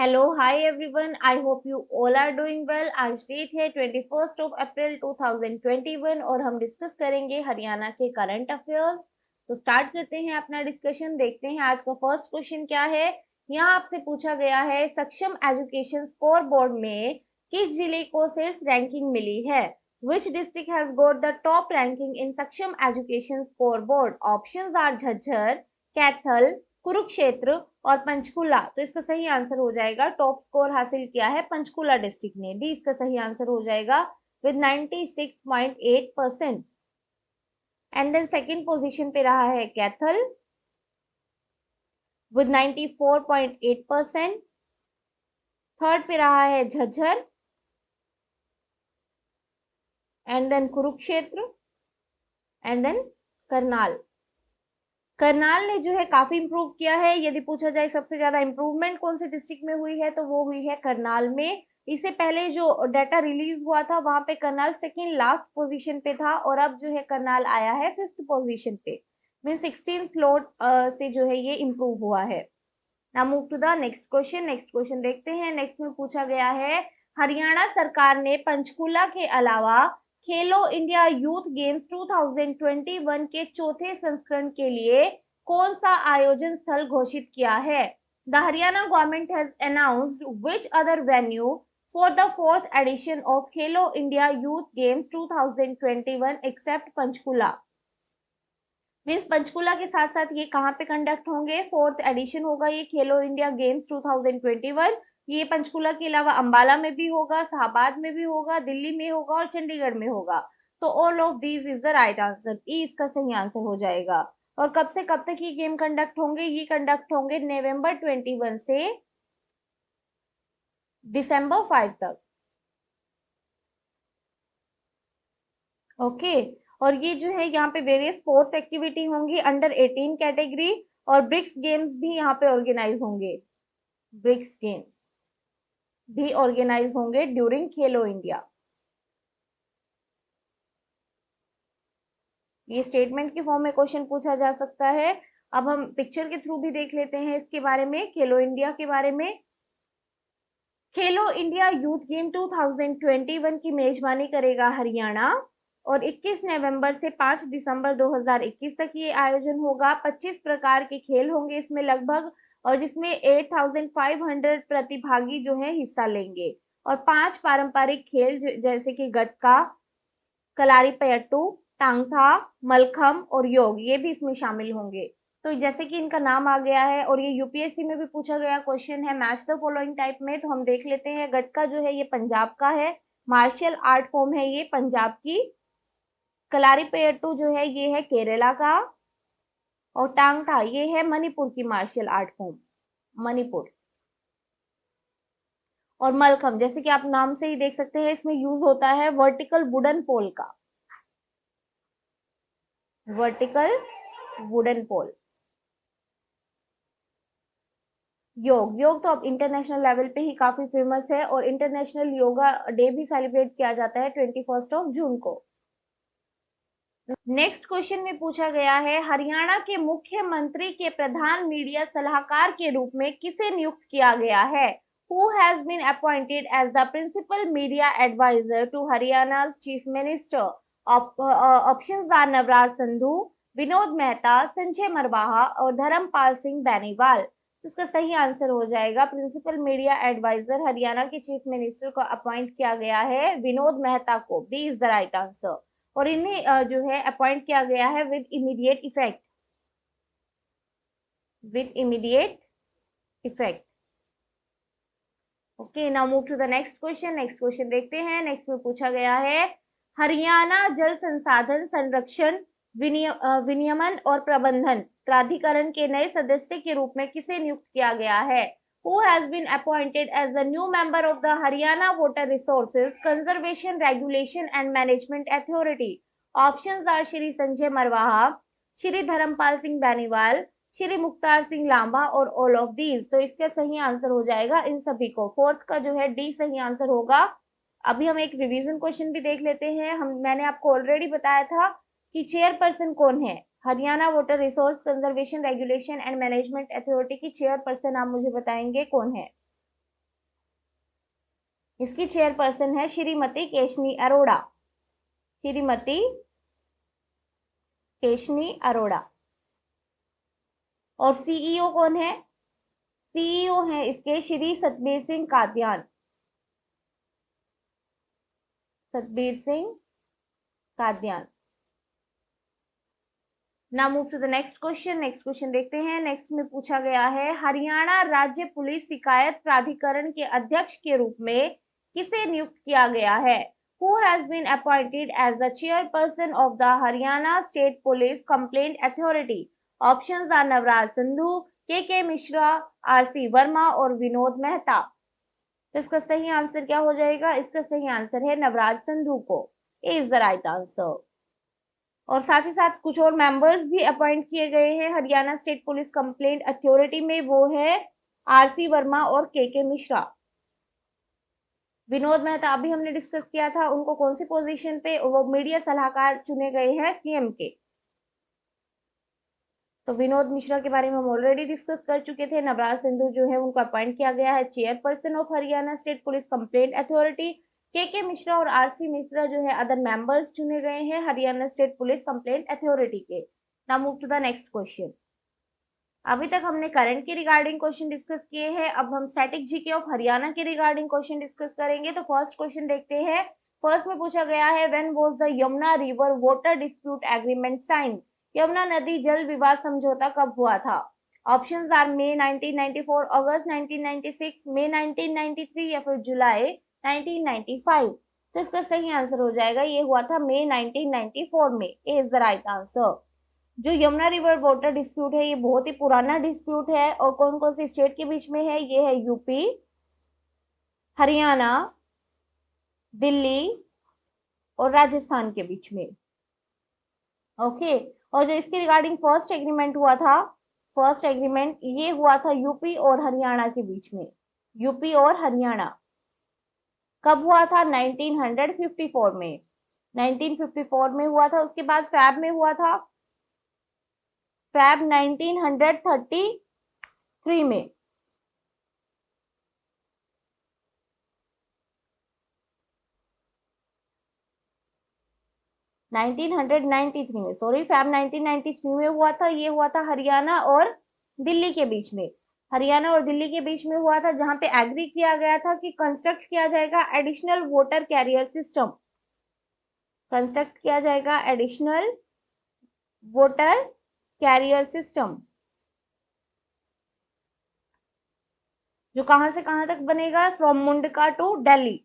Hello, hi everyone. I hope you all are doing well. आज date है 21 अप्रैल 2021 और हम डिस्कस करेंगे हरियाणा के करंट अफेयर्स। तो स्टार्ट करते हैं अपना डिस्कशन। देखते हैं आज का फर्स्ट क्वेश्चन क्या है। यहाँ आपसे पूछा गया है सक्षम एजुकेशन स्कोर बोर्ड में किस जिले को शीर्ष रैंकिंग मिली है। Which district has got the top ranking in Saksham education score board? Options are Jhajjar, Kaithal, Kurukshetra और पंचकुला। तो इसका सही आंसर हो जाएगा, टॉप स्कोर हासिल किया है पंचकुला डिस्ट्रिक्ट ने। डी इसका सही आंसर हो जाएगा with 96.8%। And then second position पे रहा है कैथल विद 94.8%। थर्ड पे रहा है Jhajjar and then Kurukshetra and then Karnal. Karnal ने जो है काफी इंप्रूव किया है। यदि पूछा जाए सबसे ज्यादा इंप्रूवमेंट कौन से डिस्ट्रिक्ट में हुई है तो वो हुई है करनाल में। इससे पहले जो डाटा रिलीज हुआ था वहां पे करनाल सेकंड लास्ट पोजीशन पे था और अब जो है करनाल आया है फिफ्थ पोजीशन पे। मीन 16 स्लॉट से जो है ये इंप्रूव हुआ है। Now move to the next question. Next question देखते हैं। नेक्स्ट में पूछा गया है हरियाणा सरकार ने पंचकुला के अलावा खेलो इंडिया यूथ गेम्स 2021 के चौथे संस्करण के लिए कौन सा आयोजन स्थल घोषित किया है। The Haryana government has announced which other venue for the fourth edition of Khelo India youth games 2021 except Panchkula. Means Panchkula के साथ साथ ये कहाँ पे कंडक्ट होंगे, फोर्थ एडिशन होगा ये खेलो इंडिया गेम्स 2021। ये पंचकुला के अलावा अंबाला में भी होगा, शाहबाद में भी होगा, दिल्ली में होगा और चंडीगढ़ में होगा। तो all of these is the right answer. ई इसका सही आंसर हो जाएगा। और कब से कब तक ये गेम कंडक्ट होंगे? ये कंडक्ट होंगे नवंबर 21 से दिसंबर 5 तक। ओके और ये जो है यहाँ पे वेरियस स्पोर्ट्स एक्टिविटी होंगी अंडर 18 कैटेगरी और ब्रिक्स गेम्स भी यहाँ पे ऑर्गेनाइज होंगे। ब्रिक्स गेम्स भी ऑर्गेनाइज होंगे ड्यूरिंग खेलो इंडिया। ये स्टेटमेंट के फॉर्म में क्वेश्चन पूछा जा सकता है। अब हम पिक्चर के थ्रू भी देख लेते हैं इसके बारे में, खेलो इंडिया के बारे में। खेलो इंडिया यूथ गेम 2021 की मेजबानी करेगा हरियाणा और 21 नवंबर से 5 दिसंबर 2021 तक ये आयोजन होगा। 25 प्रकार के खेल होंगे इसमें लगभग और जिसमें 8500 प्रतिभागी जो है हिस्सा लेंगे। और 5 पारंपरिक खेल जैसे कि गतका, कलारीपयट्टू, टांगथा, मलखम और योग ये भी इसमें शामिल होंगे। तो जैसे कि इनका नाम आ गया है और ये यूपीएससी में भी पूछा गया क्वेश्चन है मैच द फॉलोइंग टाइप में। तो हम देख लेते हैं। गटका जो है ये पंजाब का है, मार्शल आर्ट फॉर्म है ये पंजाब की। कलारीपयट्टू जो है ये है केरला का और टांगटा ये है मणिपुर की मार्शल आर्ट फॉर्म, मणिपुर। और मलखम जैसे कि आप नाम से ही देख सकते हैं इसमें यूज होता है वर्टिकल वुडन पोल का, वर्टिकल वुडन पोल। योग तो अब इंटरनेशनल लेवल पे ही काफी फेमस है और इंटरनेशनल योगा डे भी सेलिब्रेट किया जाता है 21 जून को। नेक्स्ट क्वेश्चन में पूछा गया है हरियाणा के मुख्यमंत्री के प्रधान मीडिया सलाहकार के रूप में किसे नियुक्त किया गया है। Who has been appointed as the principal media advisor to Haryana's chief minister? Options are Navraj Sandhu, Vinod Mehta, Sanjay Marwaha और धर्मपाल सिंह बेनीवाल। तो इसका सही आंसर हो जाएगा प्रिंसिपल मीडिया एडवाइजर हरियाणा के चीफ मिनिस्टर को अपॉइंट किया गया है विनोद मेहता को। B is the right answer. और इन्हें जो है अपॉइंट किया गया है with immediate effect, with immediate effect. Okay now move to the next question. Next question देखते हैं। नेक्स्ट में पूछा गया है हरियाणा जल संसाधन संरक्षण विनियमन और प्रबंधन प्राधिकरण के नए सदस्य के रूप में किसे नियुक्त किया गया है। Who has been appointed as the new member of the Haryana Water Resources Conservation Regulation and Management Authority? Options are Shri Sanjay Marwaha, Shri Dharmpal Singh Beniwal, Shri Mukhtar Singh Lamba और ऑल ऑफ दीज। तो इसका सही आंसर हो जाएगा इन सभी को। फोर्थ का जो है डी सही आंसर होगा। अभी हम एक रिवीजन क्वेश्चन भी देख लेते हैं। मैंने आपको ऑलरेडी बताया था कि चेयरपर्सन कौन है। Haryana water resource conservation regulation and management authority की चेयरपर्सन आप मुझे बताएंगे कौन है। इसकी चेयरपर्सन है श्रीमती केशनी अरोड़ा, श्रीमती केशनी अरोड़ा। और सीईओ कौन है? सीईओ है इसके Shri Satbir Singh Kadian, Satbir Singh Kadian. Now move to the next question. Next question देखते हैं। नेक्स्ट में पूछा गया है, हरियाणा राज्य पुलिस शिकायत प्राधिकरण के अध्यक्ष के रूप में किसे नियुक्त किया गया है? Who has been appointed as the chairperson of the Haryana State Police Complaint Authority? Options are Navraj Sandhu, के मिश्रा, आरसी वर्मा और विनोद मेहता। तो इसका सही आंसर क्या हो जाएगा? इसका सही आंसर है नवराज संधू को। ए इज द राइट आंसर। और साथ ही साथ कुछ और मेंबर्स भी अपॉइंट किए गए हैं Haryana state police complaint authority में, वो है आरसी वर्मा और के मिश्रा। विनोद मेहता अभी हमने डिस्कस किया था, उनको कौन सी पोजीशन पे? वो मीडिया सलाहकार चुने गए हैं सीएम के। तो विनोद मिश्रा के बारे में हम ऑलरेडी डिस्कस कर चुके थे। नवराज सिंधु जो है उनको अपॉइंट किया गया है chairperson of Haryana state police complaint authority. के मिश्रा और आरसी मिश्रा जो है अदर मेंबर्स चुने गए हैं Haryana state police complaint authority के। Now move to the next question. अभी तक हमने करंट के रिगार्डिंग क्वेश्चन डिस्कस किए हैं, अब हम स्टैटिक जीके ऑफ हरियाणा के रिगार्डिंग क्वेश्चन डिस्कस करेंगे। तो फर्स्ट क्वेश्चन देखते हैं। फर्स्ट में पूछा गया है, when was the Yamuna river water dispute agreement sign? Yamuna नदी जल विवाद समझौता कब हुआ था? ऑप्शंस आर मे 1994, अगस्त 1996, मई 1993 या फिर जुलाई 1995। तो इसका सही आंसर हो जाएगा, ये हुआ था मई 1994 में। ए इज द राइट आंसर। जो यमुना रिवर वाटर डिस्प्यूट है ये बहुत ही पुराना डिस्प्यूट है, और कौन कौन सी स्टेट के बीच में है? ये है यूपी, हरियाणा, दिल्ली और राजस्थान के बीच में। ओके, और जो इसके रिगार्डिंग फर्स्ट एग्रीमेंट हुआ था, फर्स्ट एग्रीमेंट ये हुआ था यूपी और हरियाणा के बीच में। यूपी और हरियाणा कब हुआ था? 1954 में। 1954 में हुआ था। उसके बाद फैब में हुआ था, फैब 1933 में। 1993 में, सॉरी, फैब 1993 में हुआ था। ये हुआ था हरियाणा और दिल्ली के बीच में। हरियाणा और दिल्ली के बीच में हुआ था, जहां पे एग्री किया गया था कि कंस्ट्रक्ट किया जाएगा additional water carrier system. Construct किया जाएगा एडिशनल वाटर कैरियर सिस्टम, जो कहां से कहां तक बनेगा? फ्रॉम मुंडका टू दिल्ली,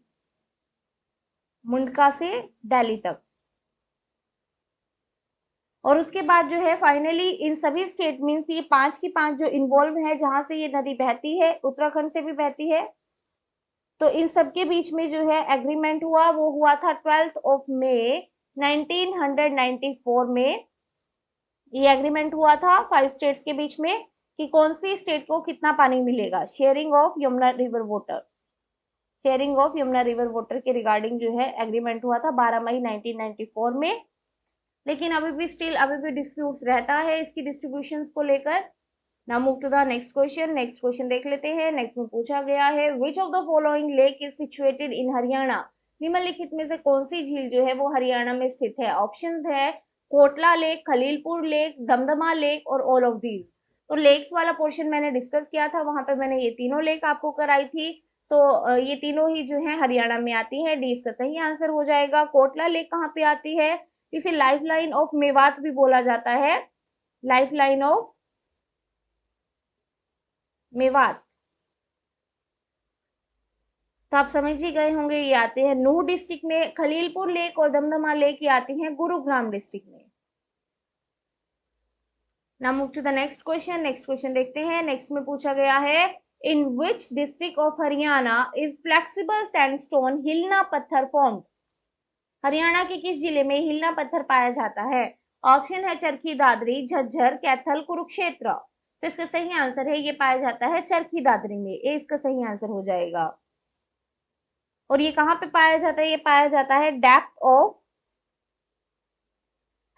मुंडका से दिल्ली तक। और उसके बाद जो है फाइनली इन सभी स्टेट मीन्स ये 5 की 5 जो इन्वॉल्व है, जहां से ये नदी बहती है, उत्तराखंड से भी बहती है, तो इन सबके बीच में जो है एग्रीमेंट हुआ, वो हुआ था 12 मई 1994 में। ये एग्रीमेंट हुआ था 5 स्टेट्स के बीच में कि कौन सी स्टेट को कितना पानी मिलेगा। Sharing of Yamuna river water, sharing of Yamuna river water के रिगार्डिंग जो है एग्रीमेंट हुआ था 12 मई 1994 में। लेकिन अभी भी स्टिल अभी भी डिस्प्यूट्स रहता है इसकी डिस्ट्रीब्यूशंस को लेकर। Now move to the next question. Next question देख लेते हैं। नेक्स्ट में पूछा गया है, which of the following lake is situated in Haryana? निम्नलिखित में से कौन सी झील जो है वो हरियाणा में स्थित है? ऑप्शंस है Kotla lake, Khalilpur lake, Damdama lake और ऑल ऑफ दीज। तो लेक्स वाला पोर्शन मैंने डिस्कस किया था, वहां पे मैंने ये तीनों लेक आपको कराई थी। तो ये तीनों ही जो है हरियाणा में आती है। डी इसका सही आंसर हो जाएगा। कोटला लेक कहाँ पे आती है? इसे लाइफ लाइन ऑफ मेवात भी बोला जाता है, लाइफ लाइन ऑफ मेवात। तो आप समझ ही गए होंगे, ये आते हैं नूह डिस्ट्रिक्ट में। खलीलपुर लेक और दमदमा लेक ये आती हैं गुरुग्राम डिस्ट्रिक्ट में। Now move to the next question. Next question देखते हैं। नेक्स्ट में पूछा गया है, in which district of Haryana is flexible sandstone हिलना पत्थर फॉर्म्ड? हरियाणा के किस जिले में हिलना पत्थर पाया जाता है? ऑप्शन है चरखी दादरी, झज्जर, कैथल, कुरुक्षेत्र। तो इसका सही आंसर है, ये पाया जाता है चरखी दादरी में। ए इसका सही आंसर हो जाएगा। और ये कहाँ पे पाया जाता है? ये पाया जाता है डेप्थ ऑफ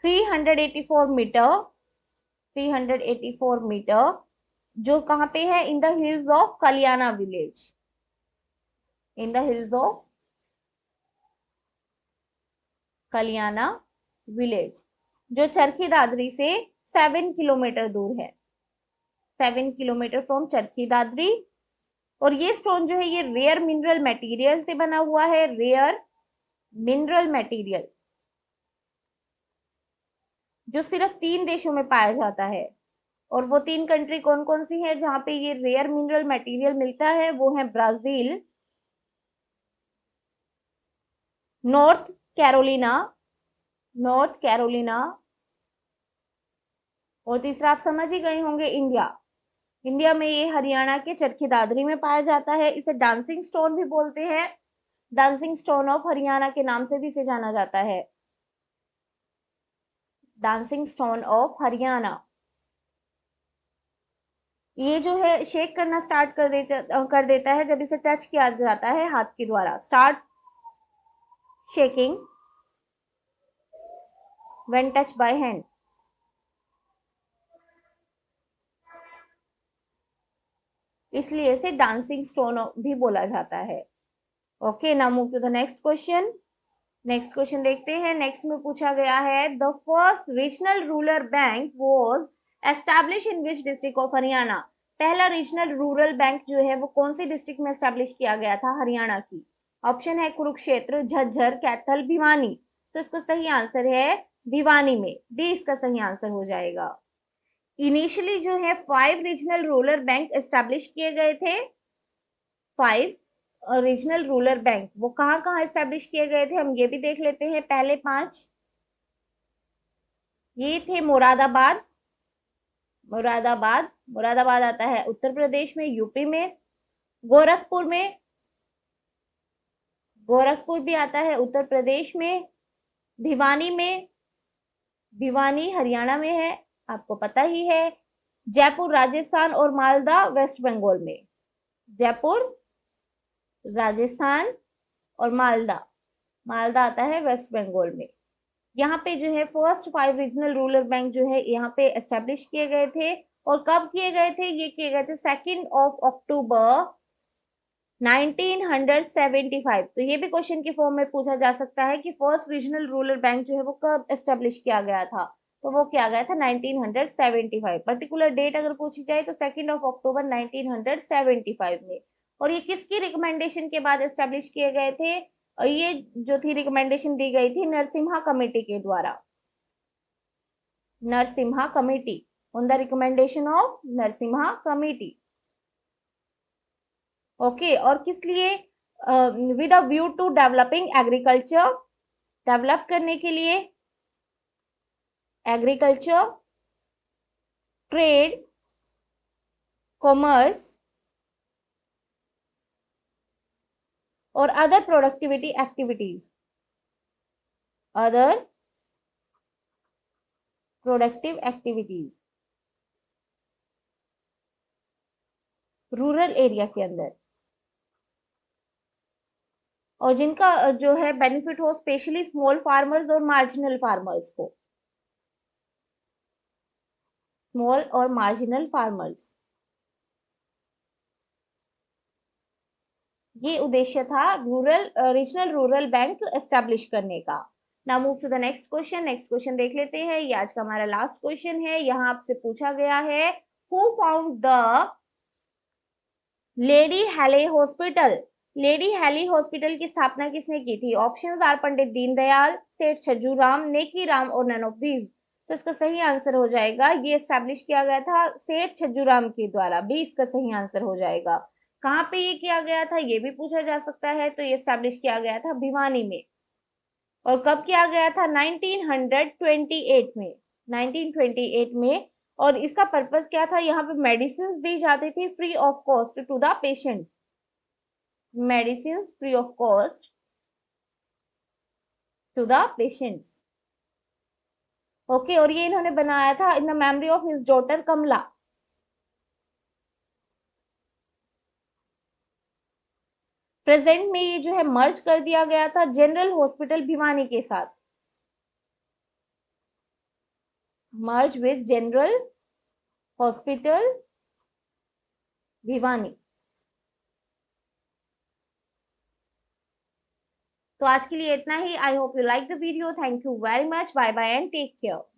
384 मीटर, 384 मीटर, जो कहाँ पे है? In the hills of Kaliyana village, in the hills of Kaliyana village, जो चरखी दादरी से 7 किलोमीटर दूर है, 7 किलोमीटर फ्रॉम चरखी दादरी। और ये स्टोन जो है ये रेयर मिनरल मटेरियल से बना हुआ है, रेयर मिनरल मटेरियल, जो सिर्फ 3 देशों में पाया जाता है। और वो 3 कंट्री कौन कौन सी है जहां पे ये रेयर मिनरल मटेरियल मिलता है? वो है Brazil, north Carolina, north Carolina, और तीसरा आप समझ ही गए होंगे इंडिया। इंडिया में ये हरियाणा के चरखी दादरी में पाया जाता है। इसे डांसिंग स्टोन भी बोलते हैं, डांसिंग स्टोन ऑफ हरियाणा के नाम से भी इसे जाना जाता है, डांसिंग स्टोन ऑफ हरियाणा। ये जो है शेक करना स्टार्ट कर देता है जब इसे टच किया जाता है हाथ के द्वारा, start shaking when touch by hand. इसलिए इसे डांसिंग स्टोन भी बोला जाता है। Okay, now move to the next question. Next question देखते हैं। नेक्स्ट में पूछा गया है the first regional rural bank was establish in which district of Haryana. पहला रीजनल रूरल बैंक जो है वो कौन सी डिस्ट्रिक्ट में एस्टैब्लिश किया गया था? हरियाणा की। ऑप्शन है कुरुक्षेत्र, झज्जर, कैथल, भिवानी। तो इसका सही आंसर है भिवानी में, डी इसका सही आंसर हो जाएगा। इनिशियली जो है 5 रीजनल रूरल बैंक एस्टैब्लिश किए गए थे, 5 रीजनल रूरल बैंक। वो कहाँ कहाँ एस्टैब्लिश किए गए थे हम ये भी देख लेते हैं। पहले 5 ये थे मुरादाबाद, मुरादाबाद, मुरादाबाद आता है उत्तर प्रदेश में, यूपी में। गोरखपुर में, गोरखपुर भी आता है उत्तर प्रदेश में। भिवानी में, भिवानी हरियाणा में है, आपको पता ही है। जयपुर राजस्थान और मालदा वेस्ट बंगाल में, जयपुर राजस्थान और मालदा, मालदा आता है वेस्ट बंगाल में। यहाँ पे जो है फर्स्ट 5 रीजनल रूरल बैंक जो है यहाँ पे एस्टेब्लिश किए गए थे। और कब किए गए थे? ये किए गए थे 2 अक्टूबर 1975। तो ये भी क्वेश्चन के फॉर्म में पूछा जा सकता है कि फर्स्ट रीजनल रूरल बैंक जो है वो कब एस्टेब्लिश किया गया था? तो वो किया गया था 1975। पर्टिकुलर डेट अगर पूछी जाए तो 2 अक्टूबर 1975 में। और ये किसकी रिकमेंडेशन के बाद एस्टेब्लिश किए गए थे? और ये जो थी रिकमेंडेशन दी गई थी नरसिम्हा कमेटी के द्वारा, Narasimha committee, on the recommendation of Narasimha committee. Okay, और किस लिए? With a view to developing agriculture, develop करने के लिए एग्रीकल्चर, ट्रेड, कॉमर्स और other productivity activities, other productive activities rural area के अंदर, और जिनका जो है बेनिफिट हो स्पेशली स्मॉल फार्मर्स और मार्जिनल फार्मर्स को, स्मॉल और मार्जिनल फार्मर्स। ये उद्देश्य था rural regional rural bank establish करने का। Now move to the next question. Next question देख लेते हैं। ये आज का हमारा लास्ट क्वेश्चन है। यहाँ आपसे पूछा गया है हु फाउंड द लेडी हैले हॉस्पिटल। लेडी हैली हॉस्पिटल की स्थापना किसने की थी? ऑप्शंस आर पंडित दीनदयाल, सेठ छज्जूराम, नेकीराम और नन ऑफ दीज। तो इसका सही आंसर हो जाएगा, ये एस्टेब्लिश किया गया था सेठ छज्जूराम के द्वारा, बी इसका सही आंसर हो जाएगा। कहाँ पे ये किया गया था ये भी पूछा जा सकता है, तो ये एस्टेब्लिश किया गया था भिवानी में। और कब किया गया था? 1928 में, 1928 में। और इसका पर्पस क्या था? यहाँ पे मेडिसिन दी जाती थी free of cost to the patients, medicine free of cost to the patients. Okay, और ये इन्होंने बनाया था in the memory of his daughter Kamla. Present में ये जो है मर्ज कर दिया गया था जनरल हॉस्पिटल भिवानी के साथ, merge with general hospital Bhiwani. तो आज के लिए इतना ही। I hope you like the video. Thank you very much. Bye bye and take care.